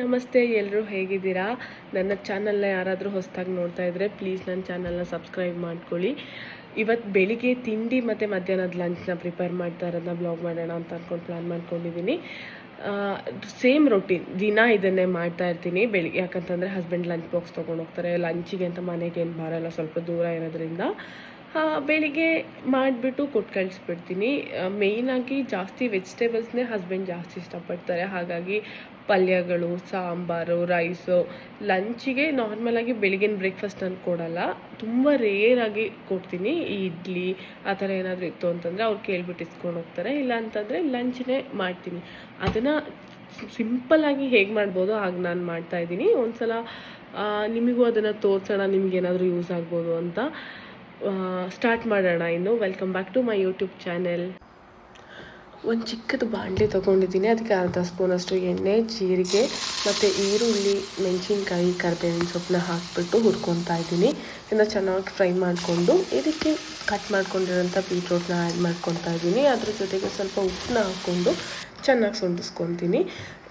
ನಮಸ್ತೆ, ಎಲ್ಲರೂ ಹೇಗಿದ್ದೀರಾ? ನನ್ನ ಚಾನಲ್ನ ಯಾರಾದರೂ ಹೊಸದಾಗಿ ನೋಡ್ತಾ ಇದ್ದರೆ ಪ್ಲೀಸ್ ನನ್ನ ಚಾನಲ್ನ ಸಬ್ಸ್ಕ್ರೈಬ್ ಮಾಡ್ಕೊಳ್ಳಿ. ಇವತ್ತು ಬೆಳಿಗ್ಗೆ ತಿಂಡಿ ಮತ್ತು ಮಧ್ಯಾಹ್ನದ ಲಂಚ್ನ ಪ್ರಿಪೇರ್ ಮಾಡ್ತಾ ಇರೋದನ್ನ ಬ್ಲಾಗ್ ಮಾಡೋಣ ಅಂತ ಅಂದ್ಕೊಂಡು ಪ್ಲ್ಯಾನ್ ಮಾಡ್ಕೊಂಡಿದ್ದೀನಿ. ಸೇಮ್ ರೊಟೀನ್ ದಿನ ಇದನ್ನೇ ಮಾಡ್ತಾ ಇರ್ತೀನಿ ಬೆಳಿಗ್ಗೆ, ಯಾಕಂತಂದರೆ ಹಸ್ಬೆಂಡ್ ಲಂಚ್ ಬಾಕ್ಸ್ ತೊಗೊಂಡು ಹೋಗ್ತಾರೆ. ಲಂಚಿಗೆ ಅಂತ ಮನೆಗೆ ಏನು ಬರೋಲ್ಲ, ಸ್ವಲ್ಪ ದೂರ ಇರೋದ್ರಿಂದ ಬೆಳಿಗ್ಗೆ ಮಾಡಿಬಿಟ್ಟು ಕೊಟ್ಟು ಕಳಿಸ್ಬಿಡ್ತೀನಿ. ಮೇಯ್ನಾಗಿ ಜಾಸ್ತಿ ವೆಜಿಟೇಬಲ್ಸ್ನೇ ಹಸ್ಬೆಂಡ್ ಜಾಸ್ತಿ ಇಷ್ಟಪಡ್ತಾರೆ. ಹಾಗಾಗಿ ಪಲ್ಯಗಳು, ಸಾಂಬಾರು, ರೈಸು, ಲಂಚಿಗೆ ನಾರ್ಮಲಾಗಿ ಬೆಳಗಿನ ಬ್ರೇಕ್ಫಾಸ್ಟ್ ನಾನು ಕೊಡೋಲ್ಲ, ತುಂಬ ರೇರಾಗಿ ಕೊಡ್ತೀನಿ. ಈ ಇಡ್ಲಿ ಆ ಥರ ಏನಾದರೂ ಇತ್ತು ಅಂತಂದರೆ ಅವ್ರು ಕೇಳ್ಬಿಟ್ಟು ಇಸ್ಕೊಂಡು ಹೋಗ್ತಾರೆ. ಇಲ್ಲ ಅಂತಂದರೆ ಲಂಚ್ನೇ ಮಾಡ್ತೀನಿ. ಅದನ್ನು ಸಿಂಪಲ್ಲಾಗಿ ಹೇಗೆ ಮಾಡ್ಬೋದು ಹಾಗೆ ನಾನು ಮಾಡ್ತಾಯಿದ್ದೀನಿ. ಒಂದು ಸಲ ನಿಮಗೂ ಅದನ್ನು ತೋರಿಸೋಣ, ನಿಮಗೇನಾದರೂ ಯೂಸ್ ಆಗ್ಬೋದು ಅಂತ. ಸ್ಟಾರ್ಟ್ ಮಾಡೋಣ ಇನ್ನು. Welcome back to my YouTube channel. ಒಂದು ಚಿಕ್ಕದು ಬಾಣಲೆ ತೊಗೊಂಡಿದ್ದೀನಿ. ಅದಕ್ಕೆ ಅರ್ಧ ಸ್ಪೂನಷ್ಟು ಎಣ್ಣೆ, ಜೀರಿಗೆ ಮತ್ತು ಈರುಳ್ಳಿ, ಮೆಣಸಿನ್ಕಾಯಿ, ಕರಿಬೇವಿನ ಸೊಪ್ಪನ್ನ ಹಾಕಿಬಿಟ್ಟು ಹುರ್ಕೊತಾ ಇದ್ದೀನಿ. ಇದನ್ನು ಚೆನ್ನಾಗಿ ಫ್ರೈ ಮಾಡಿಕೊಂಡು ಇದಕ್ಕೆ ಕಟ್ ಮಾಡ್ಕೊಂಡಿರೋಂಥ ಬೀಟ್ರೂಟ್ನ ಆ್ಯಡ್ ಮಾಡ್ಕೊತಾ ಇದ್ದೀನಿ. ಅದ್ರ ಜೊತೆಗೆ ಸ್ವಲ್ಪ ಉಪ್ಪನ್ನ ಹಾಕ್ಕೊಂಡು ಚೆನ್ನಾಗಿ ಸೊಂದಿಸ್ಕೊತೀನಿ.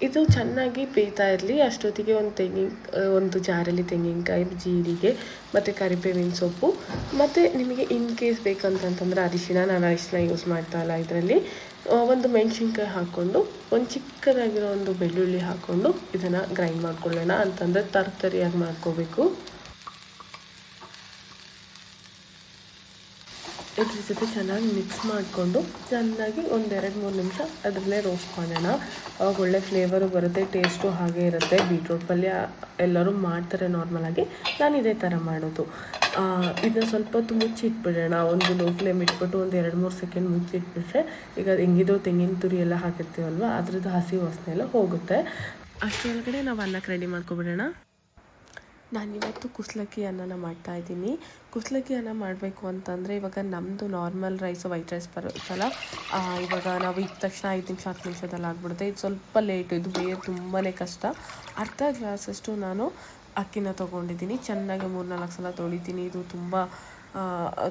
ಇದು ಚೆನ್ನಾಗಿ ಬೇಯ್ತಾ ಇರಲಿ. ಅಷ್ಟೊತ್ತಿಗೆ ಒಂದು ಜಾರಲ್ಲಿ ತೆಂಗಿನಕಾಯಿ, ಜೀರಿಗೆ ಮತ್ತು ಕರಿಬೇವಿನ ಸೊಪ್ಪು ಮತ್ತು ನಿಮಗೆ ಇನ್ ಕೇಸ್ ಬೇಕಂತಂತಂದರೆ ನಾನು ಅರಿಶಿನ ಯೂಸ್ ಮಾಡ್ತಾ ಇಲ್ಲ ಇದರಲ್ಲಿ. ಒಂದು ಮೆಣಸಿನ್ಕಾಯಿ ಹಾಕ್ಕೊಂಡು ಒಂದು ಚಿಕ್ಕದಾಗಿರೋ ಒಂದು ಬೆಳ್ಳುಳ್ಳಿ ಹಾಕ್ಕೊಂಡು ಇದನ್ನು ಗ್ರೈಂಡ್ ಮಾಡ್ಕೊಳ್ಳೋಣ. ಅಂತಂದರೆ ತರಿಯಾಗಿ ಮಾಡ್ಕೋಬೇಕು. ಇದ್ರ ಜೊತೆ ಚೆನ್ನಾಗಿ ಮಿಕ್ಸ್ ಮಾಡಿಕೊಂಡು ಚೆನ್ನಾಗಿ ಒಂದು 2-3 ನಿಮಿಷ ಅದರಲ್ಲೇ ರೋಸ್ಟ್ ಮಾಡೋಣ. ಅವಾಗ ಒಳ್ಳೆ ಫ್ಲೇವರು ಬರುತ್ತೆ, ಟೇಸ್ಟು ಹಾಗೆ ಇರುತ್ತೆ. ಬೀಟ್ರೂಟ್ ಪಲ್ಯ ಎಲ್ಲರೂ ಮಾಡ್ತಾರೆ ನಾರ್ಮಲಾಗಿ, ನಾನು ಇದೇ ಥರ ಮಾಡೋದು. ಇದನ್ನ ಸ್ವಲ್ಪ ಹೊತ್ತು ಮುಚ್ಚಿಟ್ಬಿಡೋಣ. ಒಂದು ಲೋ ಫ್ಲೇಮ್ ಇಟ್ಬಿಟ್ಟು ಒಂದು 2-3 ಸೆಕೆಂಡ್ ಮುಚ್ಚಿಟ್ಬಿಟ್ರೆ ಈಗ ಹೆಂಗಿದ್ರು ತೆಂಗಿನ ತುರಿ ಎಲ್ಲ ಹಾಕಿರ್ತೀವಲ್ವ, ಅದ್ರದ್ದು ಹಸಿ ವಾಸನೆ ಎಲ್ಲ ಹೋಗುತ್ತೆ. ಅಷ್ಟರೊಳಗಡೆ ನಾವು ಅನ್ನಕ್ಕೆ ರೆಡಿ ಮಾಡ್ಕೊಬಿಡೋಣ. ನಾನಿವತ್ತು ಕುಸ್ಲಕ್ಕಿ ಅನ್ನನ ಮಾಡ್ತಾಯಿದ್ದೀನಿ. ಕುಸ್ಲಕ್ಕಿ ಅನ್ನ ಮಾಡಬೇಕು ಅಂತಂದರೆ ಇವಾಗ ನಮ್ಮದು ನಾರ್ಮಲ್ ರೈಸ್, ವೈಟ್ ರೈಸ್ ಬರುತ್ತಲ್ಲ, ಇವಾಗ ನಾವು ಇದ್ದ ತಕ್ಷಣ 5 ನಿಮಿಷ 10 ನಿಮಿಷದಲ್ಲಿ ಆಗಿಬಿಡುತ್ತೆ. ಇದು ಸ್ವಲ್ಪ ಲೇಟು, ಇದು ಬೇರೆ ತುಂಬಾ ಕಷ್ಟ. ಅರ್ಧ ಗ್ಲಾಸಷ್ಟು ನಾನು ಅಕ್ಕಿನ ತೊಗೊಂಡಿದ್ದೀನಿ. ಚೆನ್ನಾಗಿ 3-4 ಸಲ ತೊಳಿತೀನಿ. ಇದು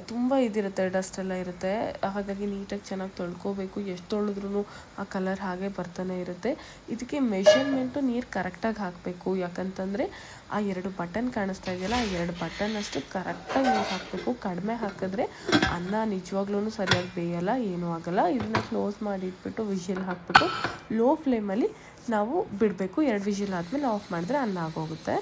ತುಂಬ ಇದಿರುತ್ತೆ, ಡಸ್ಟೆಲ್ಲ ಇರುತ್ತೆ. ಹಾಗಾಗಿ ನೀಟಾಗಿ ಚೆನ್ನಾಗಿ ತೊಳ್ಕೊಬೇಕು. ಎಷ್ಟು ತೊಳೆದ್ರೂ ಆ ಕಲರ್ ಹಾಗೆ ಬರ್ತಾನೆ ಇರುತ್ತೆ. ಇದಕ್ಕೆ ಮೆಷರ್ಮೆಂಟು ನೀರು ಕರೆಕ್ಟಾಗಿ ಹಾಕಬೇಕು. ಯಾಕಂತಂದರೆ ಆ 2 ಬಟನ್ ಕಾಣಿಸ್ತಾ ಇದೆಯಲ್ಲ, ಆ 2 ಬಟನ್ನಷ್ಟು ಕರೆಕ್ಟಾಗಿ ನೀರು ಹಾಕಬೇಕು. ಕಡಿಮೆ ಹಾಕಿದ್ರೆ ಅನ್ನ ನಿಜವಾಗ್ಲೂ ಸರಿಯಾಗಿ ಬೇಯಲ್ಲ, ಏನೂ ಆಗೋಲ್ಲ. ಇದನ್ನು ಕ್ಲೋಸ್ ಮಾಡಿಟ್ಬಿಟ್ಟು ವಿಷಿಲ್ ಹಾಕ್ಬಿಟ್ಟು ಲೋ ಫ್ಲೇಮಲ್ಲಿ ನಾವು ಬಿಡಬೇಕು. 2 ವಿಷಿಲ್ ಆದಮೇಲೆ ಆಫ್ ಮಾಡಿದ್ರೆ ಅನ್ನ ಆಗೋಗುತ್ತೆ.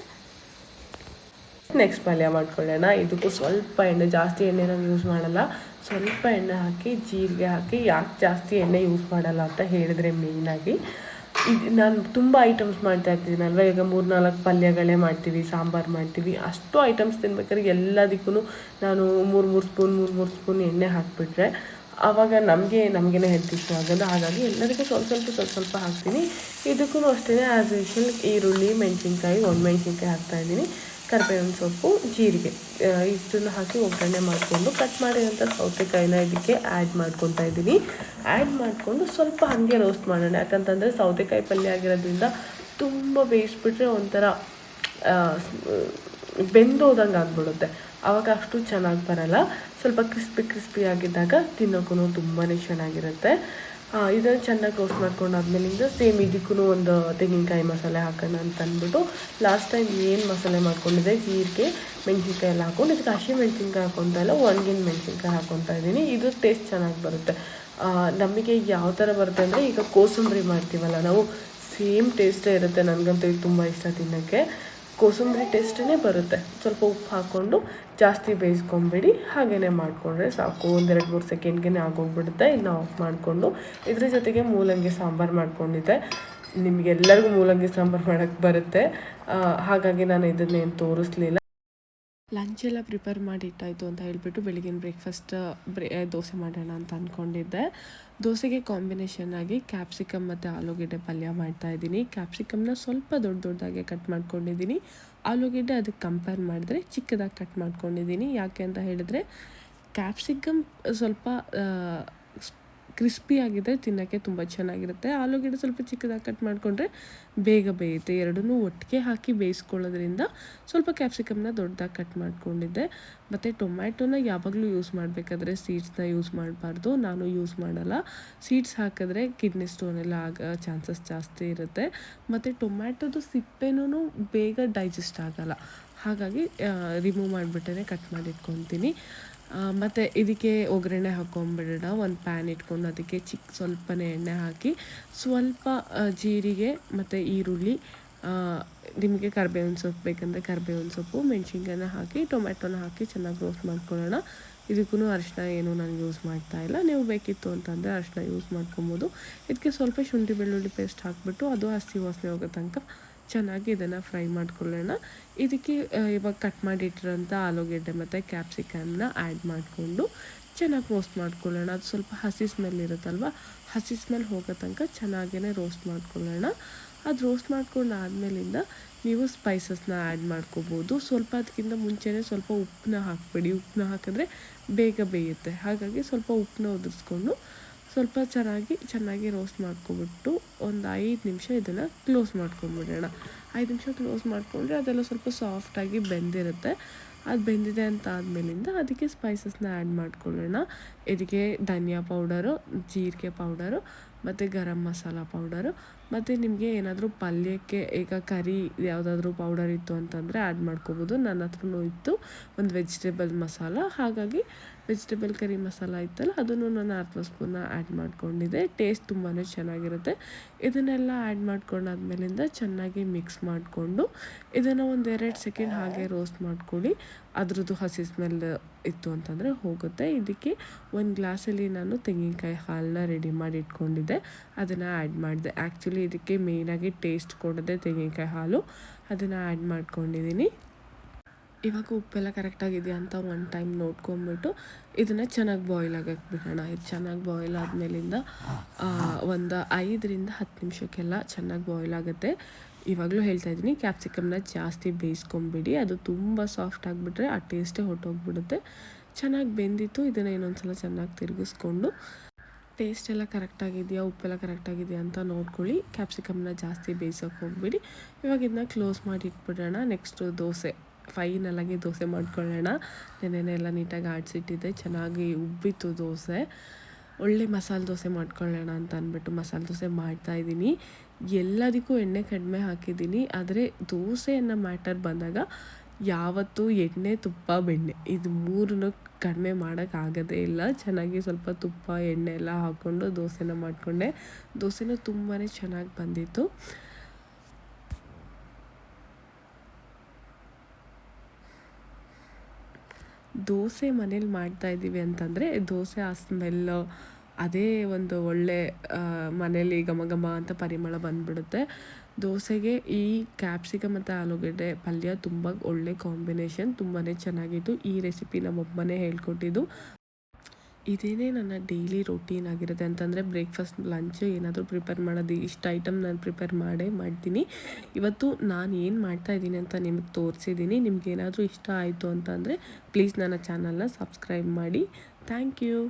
ನೆಕ್ಸ್ಟ್ ಪಲ್ಯ ಮಾಡ್ಕೊಳ್ಳೋಣ. ಇದಕ್ಕೂ ಸ್ವಲ್ಪ ಎಣ್ಣೆ, ಜಾಸ್ತಿ ಎಣ್ಣೆ ನಾವು ಯೂಸ್ ಮಾಡಲ್ಲ, ಸ್ವಲ್ಪ ಎಣ್ಣೆ ಹಾಕಿ ಜೀರಿಗೆ ಹಾಕಿ. ಯಾಕೆ ಜಾಸ್ತಿ ಎಣ್ಣೆ ಯೂಸ್ ಮಾಡಲ್ಲ ಅಂತ ಹೇಳಿದ್ರೆ, ಮೇಯ್ನಾಗಿ ಇದು ನಾನು ತುಂಬ ಐಟಮ್ಸ್ ಮಾಡ್ತಾ ಇರ್ತೀನಲ್ವ. ಈಗ 3-4 ಪಲ್ಯಗಳೇ ಮಾಡ್ತೀವಿ, ಸಾಂಬಾರು ಮಾಡ್ತೀವಿ. ಅಷ್ಟು ಐಟಮ್ಸ್ ತಿನ್ಬೇಕಾದ್ರೆ ಎಲ್ಲದಕ್ಕೂ ನಾನು 3 ಸ್ಪೂನ್ ಎಣ್ಣೆ ಹಾಕಿಬಿಟ್ರೆ ಆವಾಗ ನಮಗೇನೆ ಹೆಲ್ತ್ ಇಶ್ಯೂ ಆಗೋದು. ಹಾಗಾಗಿ ಎಲ್ಲದಕ್ಕೂ ಸ್ವಲ್ಪ ಹಾಕ್ತೀನಿ. ಇದಕ್ಕೂ ಅಷ್ಟೇ ಆ್ಯಸ್ ಯೂಶುವಲ್ ಈರುಳ್ಳಿ, ಮೆಣಸಿನ್ಕಾಯಿ, ಒಣಮೆಣಸಿನ್ಕಾಯಿ ಹಾಕ್ತಾಯಿದ್ದೀನಿ. ಕರಿಬೇವಿನ ಸೊಪ್ಪು, ಜೀರಿಗೆ ಇಷ್ಟನ್ನು ಹಾಕಿ ಒಗ್ಗರಣೆ ಮಾಡಿಕೊಂಡು ಕಟ್ ಮಾಡಿರೋಂಥ ಸೌತೆಕಾಯಿನ ಇದಕ್ಕೆ ಆ್ಯಡ್ ಮಾಡ್ಕೊತಾ ಇದ್ದೀನಿ. ಆ್ಯಡ್ ಮಾಡಿಕೊಂಡು ಸ್ವಲ್ಪ ಹಾಗೆ ರೋಸ್ಟ್ ಮಾಡೋಣ. ಯಾಕಂತಂದರೆ ಸೌತೆಕಾಯಿ ಪಲ್ಯ ಆಗಿರೋದ್ರಿಂದ ತುಂಬ ಬೇಯಿಸ್ಬಿಟ್ರೆ ಒಂಥರ ಬೆಂದೋದಂಗೆ ಆಗಿಬಿಡುತ್ತೆ. ಆವಾಗ ಅಷ್ಟು ಚೆನ್ನಾಗಿ ಬರೋಲ್ಲ. ಸ್ವಲ್ಪ ಕ್ರಿಸ್ಪಿ ಆಗಿದ್ದಾಗ ತಿನ್ನೋಕ್ಕೂ ತುಂಬಾ ಚೆನ್ನಾಗಿರುತ್ತೆ. ಇದನ್ನು ಚೆನ್ನಾಗಿ ರೋಸ್ಟ್ ಮಾಡ್ಕೊಂಡಾದ್ಮೇಲಿಂದ ಸೇಮ್ ಇದಕ್ಕೂ ಒಂದು ತೆಂಗಿನಕಾಯಿ ಮಸಾಲೆ ಹಾಕೋಣ ಅಂತ ಅಂದ್ಬಿಟ್ಟು ಲಾಸ್ಟ್ ಟೈಮ್ ಏನು ಮಸಾಲೆ ಮಾಡ್ಕೊಂಡಿದ್ದೆ, ಜೀರಿಗೆ, ಮೆಣಸಿನ್ಕಾಯಿ ಎಲ್ಲ ಹಾಕ್ಕೊಂಡು ಇದಕ್ಕೆ ಹಸಿ ಮೆಣಸಿನ್ಕಾಯಿ ಹಾಕ್ಕೊತಾ ಇಲ್ಲ, ಒಣಗಿನ ಮೆಣಸಿನ್ಕಾಯಿ ಹಾಕ್ಕೊತಾ ಇದ್ದೀನಿ. ಇದು ಟೇಸ್ಟ್ ಚೆನ್ನಾಗಿ ಬರುತ್ತೆ. ನಮಗೆ ಯಾವ ಥರ ಬರುತ್ತೆ ಅಂದರೆ, ಈಗ ಕೋಸಂಬರಿ ಮಾಡ್ತೀವಲ್ಲ ನಾವು, ಸೇಮ್ ಟೇಸ್ಟೇ ಇರುತ್ತೆ. ನನಗಂತೂ ಇದು ತುಂಬ ಇಷ್ಟ ತಿನ್ನೋಕ್ಕೆ. ಕೋಸಂಬರಿ ಟೇಸ್ಟೇ ಬರುತ್ತೆ. ಸ್ವಲ್ಪ ಉಪ್ಪು ಹಾಕ್ಕೊಂಡು ಜಾಸ್ತಿ ಬೇಯಿಸ್ಕೊಂಬಿಡಿ, ಹಾಗೇ ಮಾಡಿಕೊಂಡ್ರೆ ಸಾಕು. 1-2-3 ಸೆಕೆಂಡ್ಗೆ ಆಗೋಗ್ಬಿಡುತ್ತೆ. ಇನ್ನು ಆಫ್ ಮಾಡಿಕೊಂಡು ಇದ್ರ ಜೊತೆಗೆ ಮೂಲಂಗಿ ಸಾಂಬಾರು ಮಾಡ್ಕೊಂಡಿದ್ದೆ. ನಿಮಗೆಲ್ಲರಿಗೂ ಮೂಲಂಗಿ ಸಾಂಬಾರು ಮಾಡೋಕ್ಕೆ ಬರುತ್ತೆ, ಹಾಗಾಗಿ ನಾನು ಇದನ್ನೇನು ತೋರಿಸ್ಲಿಲ್ಲ. ಲಂಚೆಲ್ಲ ಪ್ರಿಪೇರ್ ಮಾಡಿಟ್ಟಾಯಿತು ಅಂತ ಹೇಳಿಬಿಟ್ಟು ಬೆಳಗಿನ ಬ್ರೇಕ್ಫಾಸ್ಟ್ ದೋಸೆ ಮಾಡೋಣ ಅಂತ ಅಂದ್ಕೊಂಡಿದ್ದೆ. ದೋಸೆಗೆ ಕಾಂಬಿನೇಷನ್ನಾಗಿ ಕ್ಯಾಪ್ಸಿಕಮ್ ಮತ್ತು ಆಲೂಗೆಡ್ಡೆ ಪಲ್ಯ ಮಾಡ್ತಾಯಿದ್ದೀನಿ. ಕ್ಯಾಪ್ಸಿಕಮ್ನ ಸ್ವಲ್ಪ ದೊಡ್ಡದಾಗೆ ಕಟ್ ಮಾಡ್ಕೊಂಡಿದ್ದೀನಿ. ಆಲೂಗೆಡ್ಡೆ ಅದಕ್ಕೆ ಕಂಪೇರ್ ಮಾಡಿದ್ರೆ ಚಿಕ್ಕದಾಗಿ ಕಟ್ ಮಾಡ್ಕೊಂಡಿದ್ದೀನಿ. ಯಾಕೆ ಅಂತ ಹೇಳಿದ್ರೆ ಕ್ಯಾಪ್ಸಿಕಮ್ ಸ್ವಲ್ಪ ಕ್ರಿಸ್ಪಿಯಾಗಿದ್ದರೆ ತಿನ್ನೋಕ್ಕೆ ತುಂಬ ಚೆನ್ನಾಗಿರುತ್ತೆ. ಆಲೂಗೆಡ್ಡೆ ಸ್ವಲ್ಪ ಚಿಕ್ಕದಾಗಿ ಕಟ್ ಮಾಡಿಕೊಂಡ್ರೆ ಬೇಗ ಬೇಯುತ್ತೆ. ಎರಡನ್ನೂ ಒಟ್ಟಿಗೆ ಹಾಕಿ ಬೇಯಿಸ್ಕೊಳ್ಳೋದ್ರಿಂದ ಸ್ವಲ್ಪ ಕ್ಯಾಪ್ಸಿಕಮ್ನ ದೊಡ್ಡದಾಗಿ ಕಟ್ ಮಾಡ್ಕೊಂಡಿದ್ದೆ. ಮತ್ತು ಟೊಮ್ಯಾಟೊನ ಯಾವಾಗಲೂ ಯೂಸ್ ಮಾಡಬೇಕಾದ್ರೆ ಸೀಡ್ಸ್ನ ಯೂಸ್ ಮಾಡಬಾರ್ದು. ನಾನು ಯೂಸ್ ಮಾಡಲ್ಲ. ಸೀಡ್ಸ್ ಹಾಕಿದ್ರೆ ಕಿಡ್ನಿ ಸ್ಟೋನ್ ಎಲ್ಲ ಆಗೋ ಚಾನ್ಸಸ್ ಜಾಸ್ತಿ ಇರುತ್ತೆ. ಮತ್ತು ಟೊಮ್ಯಾಟೊದು ಸಿಪ್ಪೆನೂ ಬೇಗ ಡೈಜೆಸ್ಟ್ ಆಗೋಲ್ಲ. ಹಾಗಾಗಿ ರಿಮೂವ್ ಮಾಡಿಬಿಟ್ಟೇ ಕಟ್ ಮಾಡಿ ಇಟ್ಕೊತೀನಿ. ಮತ್ತು ಇದಕ್ಕೆ ಒಗ್ಗರಣೆ ಹಾಕ್ಕೊಂಬಿಡೋಣ. ಒಂದು ಪ್ಯಾನ್ ಇಟ್ಕೊಂಡು ಅದಕ್ಕೆ ಸ್ವಲ್ಪನೇ ಎಣ್ಣೆ ಹಾಕಿ ಸ್ವಲ್ಪ ಜೀರಿಗೆ ಮತ್ತು ಈರುಳ್ಳಿ, ನಿಮಗೆ ಕರಿಬೇವಿನ ಸೊಪ್ಪು ಬೇಕಂದರೆ ಕರಿಬೇವಿನ ಸೊಪ್ಪು, ಮೆಣಸಿನ್ಕಾಯಿನ ಹಾಕಿ ಟೊಮ್ಯಾಟೊನ ಹಾಕಿ ಚೆನ್ನಾಗಿ ರೋಸ್ಟ್ ಮಾಡ್ಕೊಳ್ಳೋಣ. ಇದಕ್ಕೂ ಅರಿಶಿನ ಏನು ನಾನು ಯೂಸ್ ಮಾಡ್ತಾಯಿಲ್ಲ. ನೀವು ಬೇಕಿತ್ತು ಅಂತಂದರೆ ಅರಿಶಿನ ಯೂಸ್ ಮಾಡ್ಕೊಬೋದು. ಇದಕ್ಕೆ ಸ್ವಲ್ಪ ಶುಂಠಿ ಬೆಳ್ಳುಳ್ಳಿ ಪೇಸ್ಟ್ ಹಾಕ್ಬಿಟ್ಟು ಅದು ಹಸಿ ವಾಸನೆ ಹೋಗೋ ತನಕ ಚೆನ್ನಾಗಿ ಇದನ್ನು ಫ್ರೈ ಮಾಡ್ಕೊಳ್ಳೋಣ. ಇದಕ್ಕೆ ಇವಾಗ ಕಟ್ ಮಾಡಿಟ್ಟಿರೋಂಥ ಆಲೂಗೆಡ್ಡೆ ಮತ್ತು ಕ್ಯಾಪ್ಸಿಕಮ್ನ ಆ್ಯಡ್ ಮಾಡಿಕೊಂಡು ಚೆನ್ನಾಗಿ ರೋಸ್ಟ್ ಮಾಡ್ಕೊಳ್ಳೋಣ. ಅದು ಸ್ವಲ್ಪ ಹಸಿ ಸ್ಮೆಲ್ ಇರುತ್ತಲ್ವ, ಹಸಿ ಸ್ಮೆಲ್ ಹೋಗೋ ತನಕ ಚೆನ್ನಾಗೇ ರೋಸ್ಟ್ ಮಾಡ್ಕೊಳ್ಳೋಣ. ಅದು ರೋಸ್ಟ್ ಮಾಡ್ಕೊಂಡಾದ್ಮೇಲಿಂದ ನೀವು ಸ್ಪೈಸಸ್ನ ಆ್ಯಡ್ ಮಾಡ್ಕೋಬೋದು. ಸ್ವಲ್ಪ ಅದಕ್ಕಿಂತ ಮುಂಚೆನೇ ಸ್ವಲ್ಪ ಉಪ್ಪನ್ನ ಹಾಕಬೇಡಿ. ಉಪ್ಪನ್ನ ಹಾಕಿದ್ರೆ ಬೇಗ ಬೇಯುತ್ತೆ. ಹಾಗಾಗಿ ಸ್ವಲ್ಪ ಉಪ್ಪನ್ನ ಉದುರಿಸ್ಕೊಂಡು ಸ್ವಲ್ಪ ಚೆನ್ನಾಗಿ ರೋಸ್ಟ್ ಮಾಡ್ಕೊಬಿಟ್ಟು ಒಂದು 5 ನಿಮಿಷ ಇದನ್ನು ಕ್ಲೋಸ್ ಮಾಡ್ಕೊಂಬಿಡೋಣ. 5 ನಿಮಿಷ ಕ್ಲೋಸ್ ಮಾಡಿಕೊಂಡ್ರೆ ಅದೆಲ್ಲ ಸ್ವಲ್ಪ ಸಾಫ್ಟಾಗಿ ಬೆಂದಿರುತ್ತೆ. ಅದು ಬೆಂದಿದೆ ಅಂತ ಆದಮೇಲಿಂದ ಅದಕ್ಕೆ ಸ್ಪೈಸಸ್ನ ಆ್ಯಡ್ ಮಾಡ್ಕೊಳ್ಳೋಣ. ಇದಕ್ಕೆ ಧನಿಯಾ ಪೌಡರು, ಜೀರಿಗೆ ಪೌಡರು ಮತ್ತು ಗರಂ ಮಸಾಲ ಪೌಡರು, ಮತ್ತು ನಿಮಗೆ ಏನಾದರೂ ಪಲ್ಯಕ್ಕೆ ಈಗ ಕರಿ ಯಾವುದಾದ್ರೂ ಪೌಡರ್ ಇತ್ತು ಅಂತಂದರೆ ಆ್ಯಡ್ ಮಾಡ್ಕೋಬೋದು. ನನ್ನ ಹತ್ರನೂ ಇತ್ತು ಒಂದು ವೆಜಿಟೇಬಲ್ ಮಸಾಲ. ಹಾಗಾಗಿ ವೆಜಿಟೇಬಲ್ ಕರಿ ಮಸಾಲ ಇತ್ತಲ್ಲ ಅದನ್ನು ನಾನು ಅರ್ಧ ಸ್ಪೂನ ಆ್ಯಡ್ ಮಾಡ್ಕೊಂಡಿದ್ದೆ. ಟೇಸ್ಟ್ ತುಂಬಾ ಚೆನ್ನಾಗಿರುತ್ತೆ. ಇದನ್ನೆಲ್ಲ ಆ್ಯಡ್ ಮಾಡ್ಕೊಂಡಾದ್ಮೇಲಿಂದ ಚೆನ್ನಾಗಿ ಮಿಕ್ಸ್ ಮಾಡಿಕೊಂಡು ಇದನ್ನು ಒಂದು 2 ಸೆಕೆಂಡ್ ಹಾಗೆ ರೋಸ್ಟ್ ಮಾಡ್ಕೊಳ್ಳಿ. ಅದ್ರದ್ದು ಹಸಿ ಸ್ಮೆಲ್ ಇತ್ತು ಅಂತಂದರೆ ಹೋಗುತ್ತೆ. ಇದಕ್ಕೆ ಒಂದು ಗ್ಲಾಸಲ್ಲಿ ನಾನು ತೆಂಗಿನಕಾಯಿ ಹಾಲನ್ನ ರೆಡಿ ಮಾಡಿ ಇಟ್ಕೊಂಡಿದ್ದೆ, ಅದನ್ನು ಆ್ಯಡ್ ಮಾಡಿದೆ. ಆ್ಯಕ್ಚುಲಿ ಇದಕ್ಕೆ ಮೇಯ್ನಾಗಿ ಟೇಸ್ಟ್ ಕೊಡೋದೇ ತೆಂಗಿನಕಾಯಿ ಹಾಲು. ಅದನ್ನು ಆ್ಯಡ್ ಮಾಡ್ಕೊಂಡಿದ್ದೀನಿ. ಇವಾಗ ಉಪ್ಪೆಲ್ಲ ಕರೆಕ್ಟಾಗಿದೆಯಾ ಅಂತ ಒಂದು ಟೈಮ್ ನೋಡ್ಕೊಂಬಿಟ್ಟು ಇದನ್ನು ಚೆನ್ನಾಗಿ ಬಾಯ್ಲ್ ಆಗಕ್ಕೆ ಬಿಡೋಣ. ಇದು ಚೆನ್ನಾಗಿ ಬಾಯ್ಲ್ ಆದಮೇಲಿಂದ ಒಂದು 5ರಿಂದ 10 ನಿಮಿಷಕ್ಕೆಲ್ಲ ಚೆನ್ನಾಗಿ ಬಾಯ್ಲ್ ಆಗುತ್ತೆ. ಇವಾಗಲೂ ಹೇಳ್ತಾ ಇದ್ದೀನಿ, ಕ್ಯಾಪ್ಸಿಕಮ್ನ ಜಾಸ್ತಿ ಬೇಯಿಸ್ಕೊಂಬಿಡಿ. ಅದು ತುಂಬ ಸಾಫ್ಟ್ ಆಗಿಬಿಟ್ರೆ ಆ ಟೇಸ್ಟೇ ಹೊರಟೋಗ್ಬಿಡುತ್ತೆ. ಚೆನ್ನಾಗಿ ಬೆಂದಿತ್ತು. ಇದನ್ನು ಇನ್ನೊಂದು ಸಲ ಚೆನ್ನಾಗಿ ತಿರುಗಿಸ್ಕೊಂಡು ಟೇಸ್ಟ್ ಎಲ್ಲ ಕರೆಕ್ಟಾಗಿದೆಯಾ, ಉಪ್ಪೆಲ್ಲ ಕರೆಕ್ಟಾಗಿದೆಯಾ ಅಂತ ನೋಡ್ಕೊಳ್ಳಿ. ಕ್ಯಾಪ್ಸಿಕಮ್ನ ಜಾಸ್ತಿ ಬೇಯಿಸೋಕೆ ಹೋಗ್ಬಿಡಿ. ಇವಾಗ ಇದನ್ನ ಕ್ಲೋಸ್ ಮಾಡಿ ಇಟ್ಬಿಡೋಣ. ನೆಕ್ಸ್ಟು ದೋಸೆ, ಫೈನಲಾಗಿ ದೋಸೆ ಮಾಡ್ಕೊಳ್ಳೋಣ. ನೆನ್ನೆನೇ ಎಲ್ಲ ನೀಟಾಗಿ ಆಡಿಸಿಟ್ಟಿದ್ದೆ, ಚೆನ್ನಾಗಿ ಉಬ್ಬಿತ್ತು ದೋಸೆ. ಒಳ್ಳೆ ಮಸಾಲೆ ದೋಸೆ ಮಾಡ್ಕೊಳ್ಳೋಣ ಅಂತ ಅಂದ್ಬಿಟ್ಟು ಮಸಾಲೆ ದೋಸೆ ಮಾಡ್ತಾಯಿದ್ದೀನಿ. ಎಲ್ಲದಕ್ಕೂ ಎಣ್ಣೆ ಕಡಿಮೆ ಹಾಕಿದ್ದೀನಿ. ಆದರೆ ದೋಸೆಯನ್ನು ಮ್ಯಾಟರ್ ಬಂದಾಗ ಯಾವತ್ತೂ ಎಣ್ಣೆ, ತುಪ್ಪ, ಬೆಣ್ಣೆ ಇದು 3 ಕಡಿಮೆ ಮಾಡೋಕ್ಕಾಗೋದೇ ಇಲ್ಲ. ಚೆನ್ನಾಗಿ ಸ್ವಲ್ಪ ತುಪ್ಪ, ಎಣ್ಣೆ ಎಲ್ಲ ಹಾಕ್ಕೊಂಡು ದೋಸೆನ ಮಾಡಿಕೊಂಡೆ. ದೋಸೆನೂ ತುಂಬಾ ಚೆನ್ನಾಗಿ ಬಂದಿತ್ತು. ದೋಸೆ ಮನೇಲಿ ಮಾಡ್ತಾಯಿದ್ದೀವಿ ಅಂತಂದರೆ ದೋಸೆ ಆ ಸ್ಮೆಲ್ಲು, ಅದೇ ಒಂದು ಒಳ್ಳೆ ಮನೇಲಿ ಘಮ ಘಮ ಅಂತ ಪರಿಮಳ ಬಂದುಬಿಡುತ್ತೆ. ದೋಸೆಗೆ ಈ ಕ್ಯಾಪ್ಸಿಕಮ್ ಮತ್ತು ಆಲೂಗಡ್ಡೆ ಪಲ್ಯ ತುಂಬ ಒಳ್ಳೆ ಕಾಂಬಿನೇಷನ್, ತುಂಬಾ ಚೆನ್ನಾಗಿತ್ತು. ಈ ರೆಸಿಪಿ ನಮ್ಮಮ್ಮನೇ ಹೇಳ್ಕೊಟ್ಟಿದ್ದು. ಇದೇನೇ ನನ್ನ ಡೈಲಿ ರೊಟೀನ್ ಆಗಿರುತ್ತೆ. ಅಂತಂದರೆ ಬ್ರೇಕ್ಫಾಸ್ಟ್, ಲಂಚ್ ಏನಾದರೂ ಪ್ರಿಪೇರ್ ಮಾಡೋದು, ಇಷ್ಟು ಐಟಮ್ ನಾನು ಪ್ರಿಪೇರ್ ಮಾಡ್ತೀನಿ. ಇವತ್ತು ನಾನು ಏನು ಮಾಡ್ತಾಯಿದ್ದೀನಿ ಅಂತ ನಿಮಗೆ ತೋರಿಸಿದ್ದೀನಿ. ನಿಮ್ಗೇನಾದರೂ ಇಷ್ಟ ಆಯಿತು ಅಂತಂದರೆ ಪ್ಲೀಸ್ ನನ್ನ ಚಾನಲ್ನ ಸಬ್ಸ್ಕ್ರೈಬ್ ಮಾಡಿ. Thank you.